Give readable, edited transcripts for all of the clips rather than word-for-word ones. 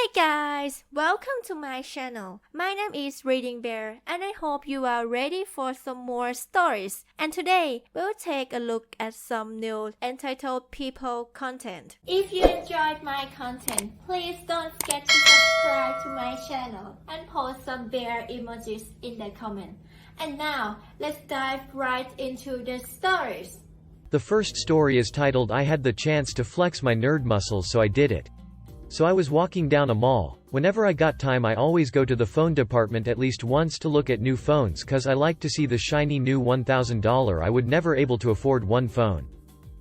Hey guys, welcome to my channel. My name is ReadingBear and I hope you are ready for some more stories. And today, we'll take a look at some new entitled people content. If you enjoyed my content, please don't forget to subscribe to my channel and post some bear emojis in the comment. And now, let's dive right into the stories. The first story is titled "I had the chance to flex my nerd muscles so I did it." So I was walking down a mall. Whenever I got time I always go to the phone department at least once to look at new phones cause I like to see the shiny new $1,000 I would never able to afford one phone.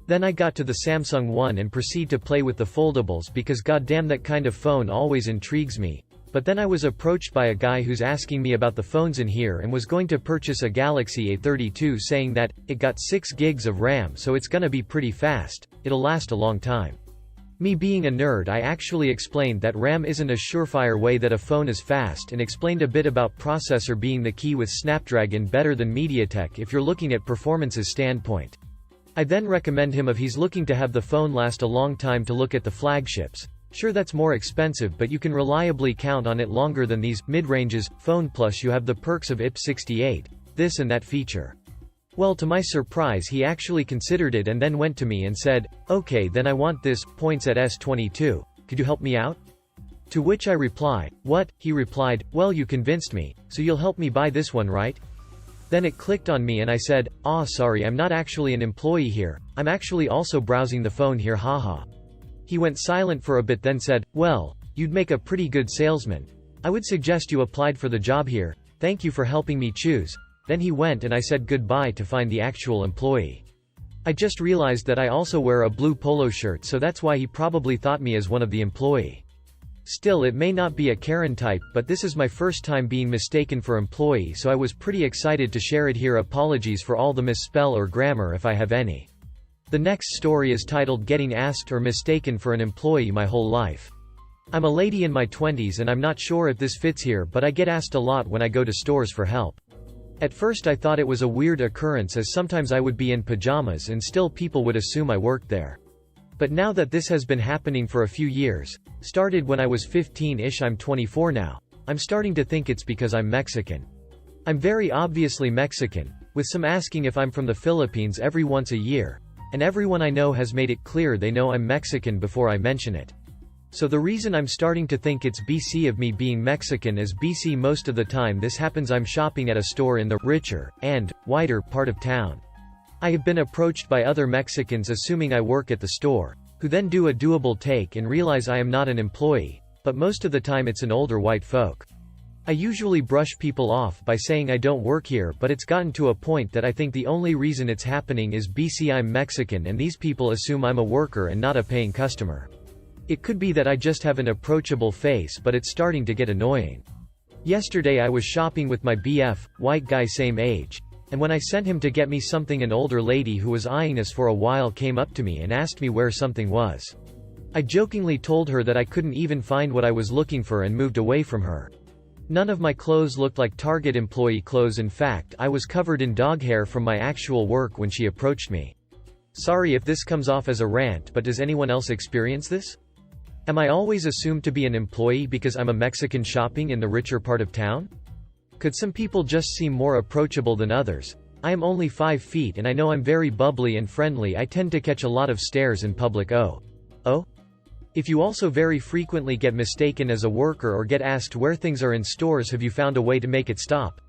Then I got to the Samsung one and proceed to play with the foldables because goddamn that kind of phone always intrigues me. But then I was approached by a guy who's asking me about the phones in here and was going to purchase a Galaxy A32 saying that, it got 6 gigs of RAM so it's gonna be pretty fast, it'll last a long time. Me being a nerd I actually explained that RAM isn't a surefire way that a phone is fast and explained a bit about processor being the key with Snapdragon better than MediaTek if you're looking at performance's standpoint. I then recommend him if he's looking to have the phone last a long time to look at the flagships. Sure that's more expensive but you can reliably count on it longer than these mid-ranges phone plus you have the perks of IP68, this and that feature. Well to my surprise he actually considered it and then went to me and said, "Okay then I want this, points at S22, could you help me out?" To which I reply, "What?" He replied, "Well you convinced me, so you'll help me buy this one right?" Then it clicked on me and I said, Sorry I'm not actually an employee here, I'm actually also browsing the phone here haha." He went silent for a bit then said, "Well, you'd make a pretty good salesman. I would suggest you applied for the job here, thank you for helping me choose." Then he went and I said goodbye to find the actual employee. I just realized that I also wear a blue polo shirt so that's why he probably thought me as one of the employee. Still it may not be a Karen type but this is my first time being mistaken for employee so I was pretty excited to share it here. Apologies for all the misspell or grammar if I have any. The next story is titled "Getting Asked or Mistaken for an Employee My Whole Life." I'm a lady in my 20s and I'm not sure if this fits here but I get asked a lot when I go to stores for help. At first I thought it was a weird occurrence as sometimes I would be in pajamas and still people would assume I worked there. But now that this has been happening for a few years, started when I was 15-ish, I'm 24 now, I'm starting to think it's because I'm Mexican. I'm very obviously Mexican, with some asking if I'm from the Philippines every once a year, and everyone I know has made it clear they know I'm Mexican before I mention it. So the reason I'm starting to think it's BC of me being Mexican is BC most of the time this happens I'm shopping at a store in the richer and whiter part of town. I have been approached by other Mexicans assuming I work at the store, who then do a doable take and realize I am not an employee, but most of the time it's an older white folk. I usually brush people off by saying I don't work here but it's gotten to a point that I think the only reason it's happening is BC I'm Mexican and these people assume I'm a worker and not a paying customer. It could be that I just have an approachable face but it's starting to get annoying. Yesterday I was shopping with my BF, white guy same age, and when I sent him to get me something an older lady who was eyeing us for a while came up to me and asked me where something was. I jokingly told her that I couldn't even find what I was looking for and moved away from her. None of my clothes looked like Target employee clothes, in fact I was covered in dog hair from my actual work when she approached me. Sorry if this comes off as a rant but does anyone else experience this? Am I always assumed to be an employee because I'm a Mexican shopping in the richer part of town? Could some people just seem more approachable than others? I am only 5 feet and I know I'm very bubbly and friendly. I tend to catch a lot of stares in public. Oh? If you also very frequently get mistaken as a worker or get asked where things are in stores, have you found a way to make it stop?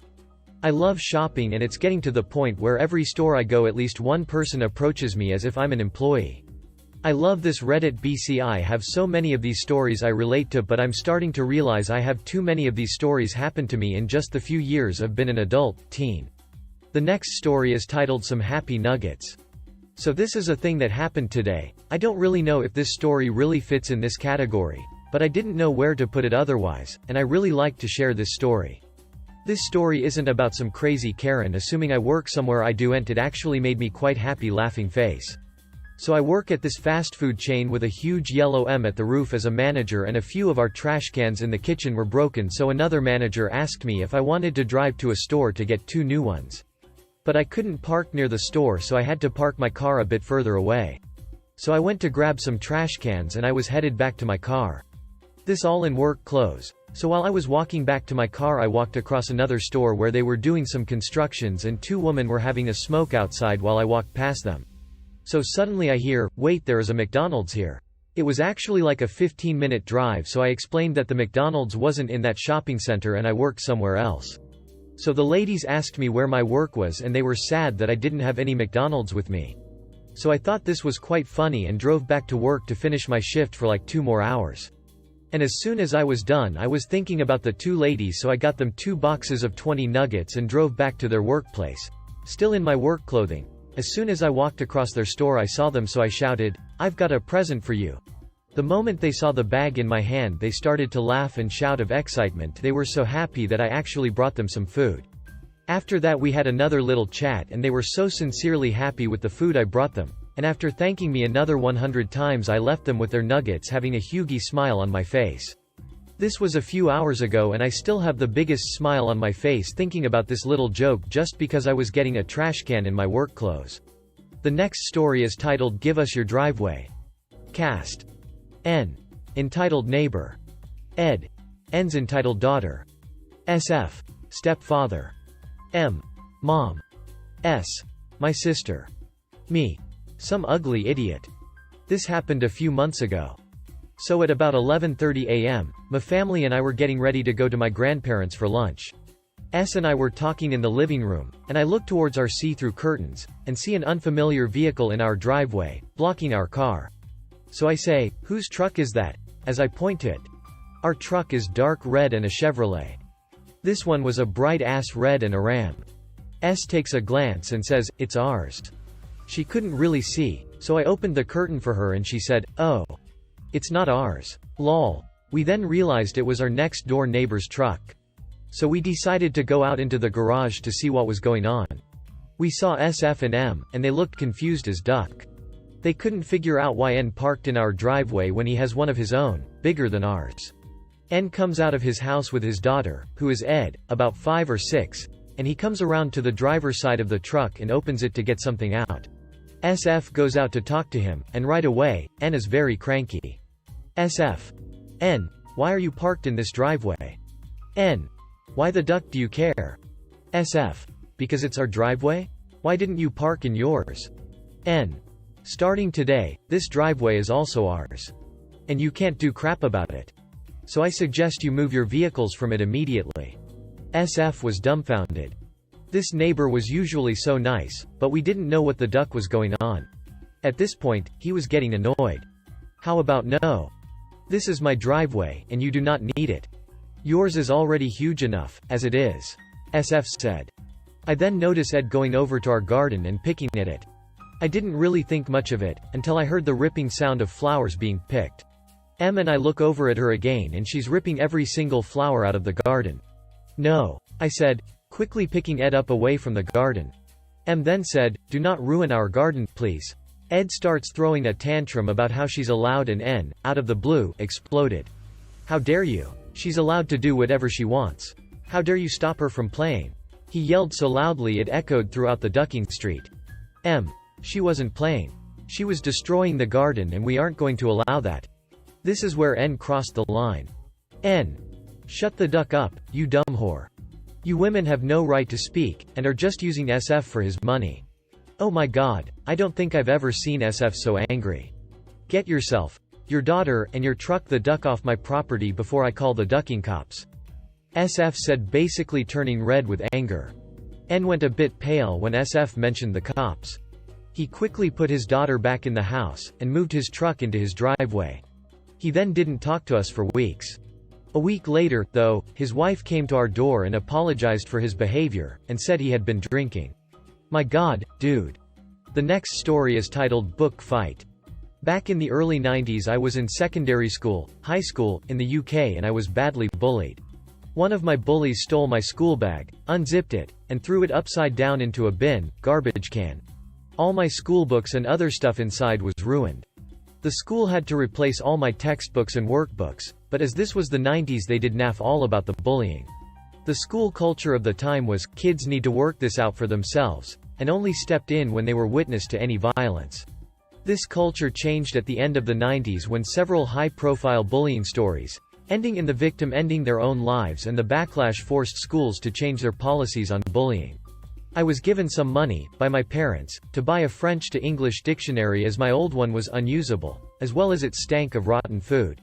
I love shopping and it's getting to the point where every store I go at least one person approaches me as if I'm an employee. I love this Reddit BC. I have so many of these stories I relate to but I'm starting to realize I have too many of these stories happen to me in just the few years I've been an adult, teen. The next story is titled "Some Happy Nuggets." So this is a thing that happened today. I don't really know if this story really fits in this category, but I didn't know where to put it otherwise, and I really like to share this story. This story isn't about some crazy Karen assuming I work somewhere I do, and it actually made me quite happy laughing face. So I work at this fast food chain with a huge yellow M at the roof as a manager and a few of our trash cans in the kitchen were broken so another manager asked me if I wanted to drive to a store to get 2 new ones. But I couldn't park near the store so I had to park my car a bit further away. So I went to grab some trash cans and I was headed back to my car. This all in work clothes. So while I was walking back to my car, I walked across another store where they were doing some constructions and two women were having a smoke outside while I walked past them. So suddenly I hear, "Wait, there is a McDonald's here." It was actually like a 15-minute drive, so I explained that the McDonald's wasn't in that shopping center and I worked somewhere else. So the ladies asked me where my work was and they were sad that I didn't have any McDonald's with me. So I thought this was quite funny and drove back to work to finish my shift for like 2 more hours. And as soon as I was done, I was thinking about the two ladies, so I got them 2 boxes of 20 nuggets and drove back to their workplace, still in my work clothing. As soon as I walked across their store, I saw them, so I shouted, "I've got a present for you." The moment they saw the bag in my hand, they started to laugh and shout of excitement. They were so happy that I actually brought them some food. After that we had another little chat and they were so sincerely happy with the food I brought them, and after thanking me another 100 times I left them with their nuggets having a huge smile on my face. This was a few hours ago and I still have the biggest smile on my face thinking about this little joke just because I was getting a trash can in my work clothes. The next story is titled "Give Us Your Driveway." Cast: N. Entitled Neighbor. Ed. N's entitled Daughter. SF. Stepfather. M. Mom. S. My sister. Me. Some ugly idiot. This happened a few months ago. So at about 11:30 a.m., my family and I were getting ready to go to my grandparents for lunch. S and I were talking in the living room, and I look towards our see-through curtains, and see an unfamiliar vehicle in our driveway, blocking our car. So I say, "Whose truck is that?" as I point to it. Our truck is dark red and a Chevrolet. This one was a bright-ass red and a Ram. S takes a glance and says, "It's ours." She couldn't really see, so I opened the curtain for her and she said, "Oh. It's not ours. Lol." We then realized it was our next-door neighbor's truck. So we decided to go out into the garage to see what was going on. We saw SF and M, and they looked confused as duck. They couldn't figure out why N parked in our driveway when he has one of his own, bigger than ours. N comes out of his house with his daughter, who is Ed, about 5 or 6, and he comes around to the driver's side of the truck and opens it to get something out. SF goes out to talk to him, and right away, N is very cranky. SF. N. Why are you parked in this driveway? N. Why the duck do you care? SF. Because it's our driveway? Why didn't you park in yours? N. Starting today, this driveway is also ours. And you can't do crap about it. So I suggest you move your vehicles from it immediately. SF was dumbfounded. This neighbor was usually so nice, but we didn't know what the duck was going on. At this point, he was getting annoyed. How about no? This is my driveway, and you do not need it. Yours is already huge enough, as it is. SF said. I then notice Ed going over to our garden and picking at it. I didn't really think much of it, until I heard the ripping sound of flowers being picked. M and I look over at her again and she's ripping every single flower out of the garden. No, I said, quickly picking Ed up away from the garden. M then said, "Do not ruin our garden, please." Ed starts throwing a tantrum about how she's allowed, and N, out of the blue, exploded. "How dare you? She's allowed to do whatever she wants. How dare you stop her from playing?" He yelled so loudly it echoed throughout the ducking street. M. She wasn't playing. She was destroying the garden and we aren't going to allow that. This is where N crossed the line. N. Shut the duck up, you dumb whore. You women have no right to speak, and are just using SF for his money. Oh my god, I don't think I've ever seen SF so angry. Get yourself, your daughter, and your truck the duck off my property before I call the ducking cops. SF said, basically turning red with anger. N went a bit pale when SF mentioned the cops. He quickly put his daughter back in the house, and moved his truck into his driveway. He then didn't talk to us for weeks. A week later, though, his wife came to our door and apologized for his behavior, and said he had been drinking. My god, dude. The next story is titled Book Fight. Back in the early 90s I was in secondary school, high school, in the UK, and I was badly bullied. One of my bullies stole my school bag, unzipped it, and threw it upside down into a bin, garbage can. All my school books and other stuff inside was ruined. The school had to replace all my textbooks and workbooks, but as this was the 90s they did naff all about the bullying. The school culture of the time was, kids need to work this out for themselves, and only stepped in when they were witness to any violence. This culture changed at the end of the 90s when several high-profile bullying stories, ending in the victim ending their own lives, and the backlash forced schools to change their policies on bullying. I was given some money, by my parents, to buy a French to English dictionary as my old one was unusable, as well as it stank of rotten food.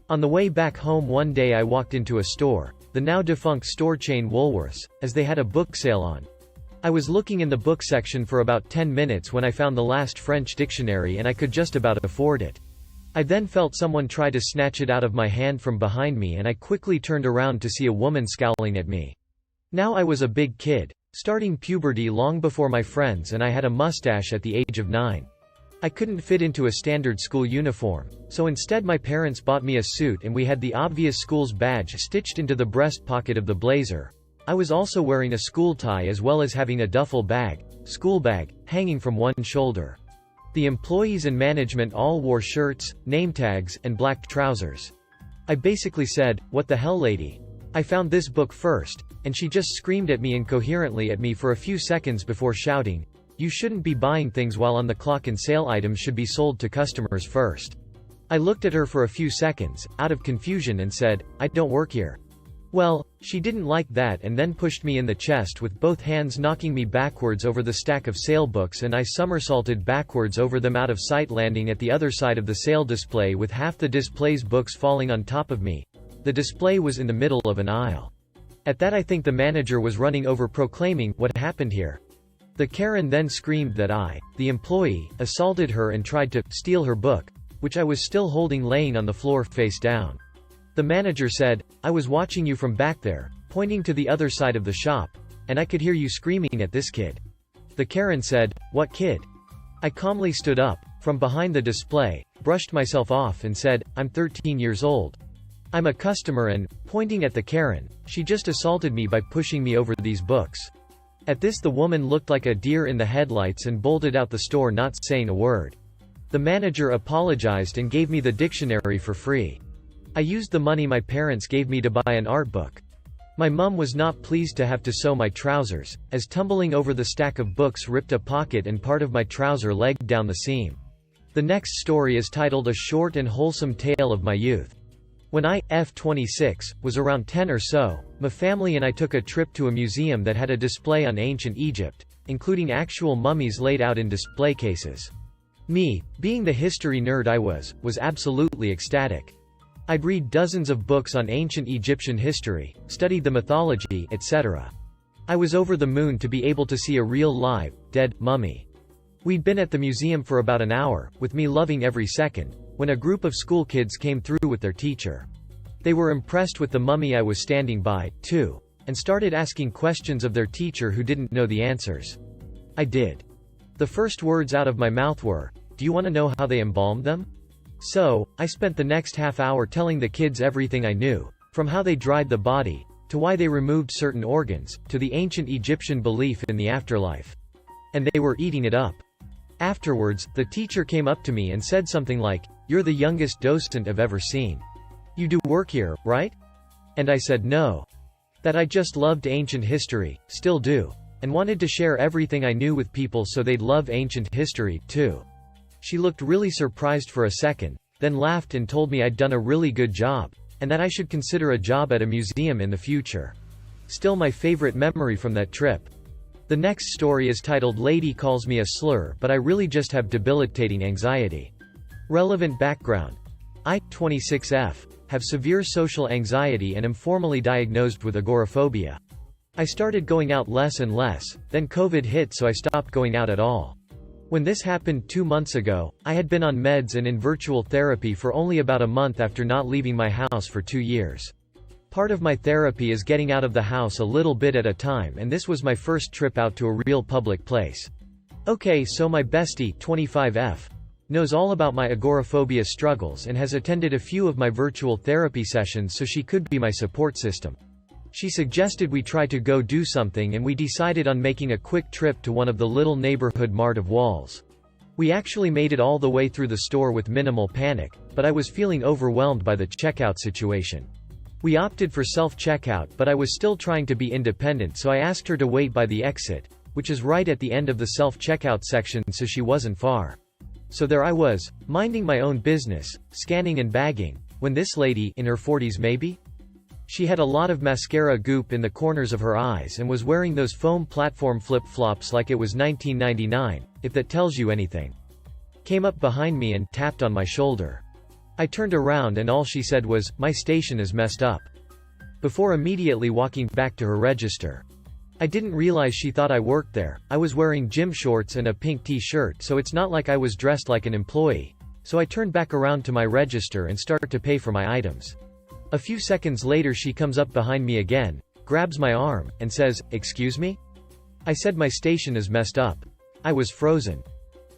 On the way back home one day I walked into a store, the now defunct store chain Woolworths, as they had a book sale on. I was looking in the book section for about 10 minutes when I found the last French dictionary and I could just about afford it. I then felt someone try to snatch it out of my hand from behind me and I quickly turned around to see a woman scowling at me. Now I was a big kid, starting puberty long before my friends, and I had a mustache at the age of 9. I couldn't fit into a standard school uniform, so instead my parents bought me a suit and we had the obvious school's badge stitched into the breast pocket of the blazer. I was also wearing a school tie as well as having a duffel bag, school bag, hanging from one shoulder. The employees and management all wore shirts, name tags, and black trousers. I basically said, "What the hell, lady? I found this book first," and she just screamed at me incoherently at me for a few seconds before shouting, "You shouldn't be buying things while on the clock and sale items should be sold to customers first." I looked at her for a few seconds, out of confusion, and said, "I don't work here." Well, she didn't like that and then pushed me in the chest with both hands, knocking me backwards over the stack of sale books, and I somersaulted backwards over them out of sight, landing at the other side of the sale display with half the display's books falling on top of me. The display was in the middle of an aisle. At that I think the manager was running over, proclaiming, "What happened here?" The Karen then screamed that I, the employee, assaulted her and tried to steal her book, which I was still holding laying on the floor face down. The manager said, "I was watching you from back there," pointing to the other side of the shop, "and I could hear you screaming at this kid." The Karen said, "What kid?" I calmly stood up, from behind the display, brushed myself off and said, "I'm 13 years old. I'm a customer and," pointing at the Karen, "she just assaulted me by pushing me over these books." At this the woman looked like a deer in the headlights and bolted out the store, not saying a word. The manager apologized and gave me the dictionary for free. I used the money my parents gave me to buy an art book. My mum was not pleased to have to sew my trousers, as tumbling over the stack of books ripped a pocket and part of my trouser leg down the seam. The next story is titled A Short and Wholesome Tale of My Youth. When I, 26, was around 10 or so, my family and I took a trip to a museum that had a display on ancient Egypt, including actual mummies laid out in display cases. Me, being the history nerd I was absolutely ecstatic. I'd read dozens of books on ancient Egyptian history, studied the mythology, etc. I was over the moon to be able to see a real live, dead, mummy. We'd been at the museum for about an hour, with me loving every second, when a group of school kids came through with their teacher. They were impressed with the mummy I was standing by, too, and started asking questions of their teacher who didn't know the answers. I did. The first words out of my mouth were, "Do you want to know how they embalmed them?" So, I spent the next half hour telling the kids everything I knew, from how they dried the body, to why they removed certain organs, to the ancient Egyptian belief in the afterlife. And they were eating it up. Afterwards, the teacher came up to me and said something like, "You're the youngest docent I've ever seen. You do work here, right?" And I said no. That I just loved ancient history, still do, and wanted to share everything I knew with people so they'd love ancient history, too. She looked really surprised for a second, then laughed and told me I'd done a really good job, and that I should consider a job at a museum in the future. Still my favorite memory from that trip. The next story is titled Lady Calls Me a Slur, but I really just have debilitating anxiety. Relevant background. I, 26F, have severe social anxiety and am formally diagnosed with agoraphobia. I started going out less and less, then COVID hit, so I stopped going out at all. When this happened 2 months ago, I had been on meds and in virtual therapy for only about a month after not leaving my house for 2 years. Part of my therapy is getting out of the house a little bit at a time, and this was my first trip out to a real public place. Okay, so my bestie, 25F, knows all about my agoraphobia struggles and has attended a few of my virtual therapy sessions, so she could be my support system. She suggested we try to go do something, and we decided on making a quick trip to one of the little neighborhood mart of Walls. We actually made it all the way through the store with minimal panic, but I was feeling overwhelmed by the checkout situation. We opted for self-checkout, but I was still trying to be independent, so I asked her to wait by the exit, which is right at the end of the self-checkout section, so she wasn't far. So there I was, minding my own business, scanning and bagging, when this lady, in her 40s maybe? She had a lot of mascara goop in the corners of her eyes and was wearing those foam platform flip-flops like it was 1999, if that tells you anything. Came up behind me and tapped on my shoulder. I turned around and all she said was, "My station is messed up," before immediately walking back to her register. I didn't realize she thought I worked there. I was wearing gym shorts and a pink t-shirt, so it's not like I was dressed like an employee. So I turned back around to my register and start to pay for my items. A few seconds later she comes up behind me again, grabs my arm, and says, "Excuse me?" I said my station is messed up. I was frozen.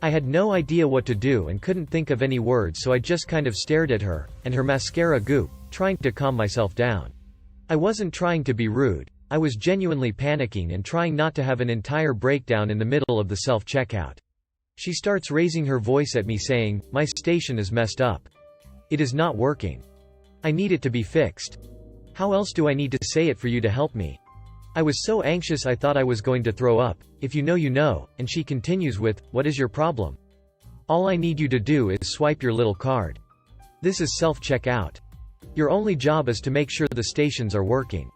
I had no idea what to do and couldn't think of any words, so I just kind of stared at her, and her mascara goop, trying to calm myself down. I wasn't trying to be rude. I was genuinely panicking and trying not to have an entire breakdown in the middle of the self-checkout. She starts raising her voice at me saying, "My station is messed up. It is not working. I need it to be fixed. How else do I need to say it for you to help me?" I was so anxious I thought I was going to throw up. "If you know you know," and she continues with, "What is your problem? All I need you to do is swipe your little card. This is self-checkout. Your only job is to make sure the stations are working."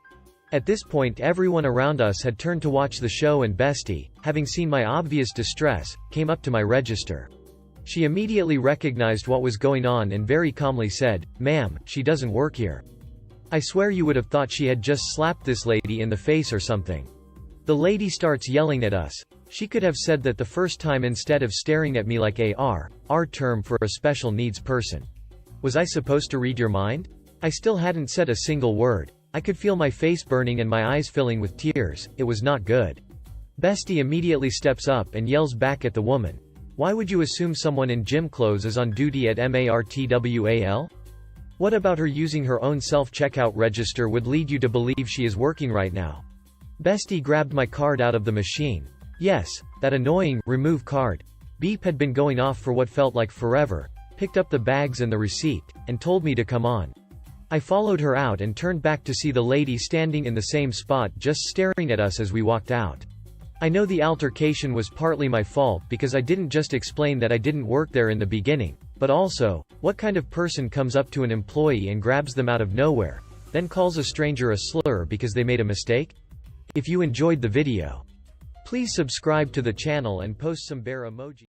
At this point everyone around us had turned to watch the show, and Bestie, having seen my obvious distress, came up to my register. She immediately recognized what was going on and very calmly said, "Ma'am, she doesn't work here." I swear you would have thought she had just slapped this lady in the face or something. The lady starts yelling at us. She could have said that the first time instead of staring at me like our term for a special needs person. Was I supposed to read your mind? I still hadn't said a single word. I could feel my face burning and my eyes filling with tears. It was not good. Bestie immediately steps up and yells back at the woman, "Why would you assume someone in gym clothes is on duty at MARTWAL? What about her using her own self-checkout register would lead you to believe she is working right now?" Bestie grabbed my card out of the machine. Yes, that annoying remove card beep had been going off for what felt like forever, picked up the bags and the receipt, and told me to come on. I followed her out and turned back to see the lady standing in the same spot just staring at us as we walked out. I know the altercation was partly my fault because I didn't just explain that I didn't work there in the beginning, but also, what kind of person comes up to an employee and grabs them out of nowhere, then calls a stranger a slur because they made a mistake? If you enjoyed the video, please subscribe to the channel and post some bear emoji.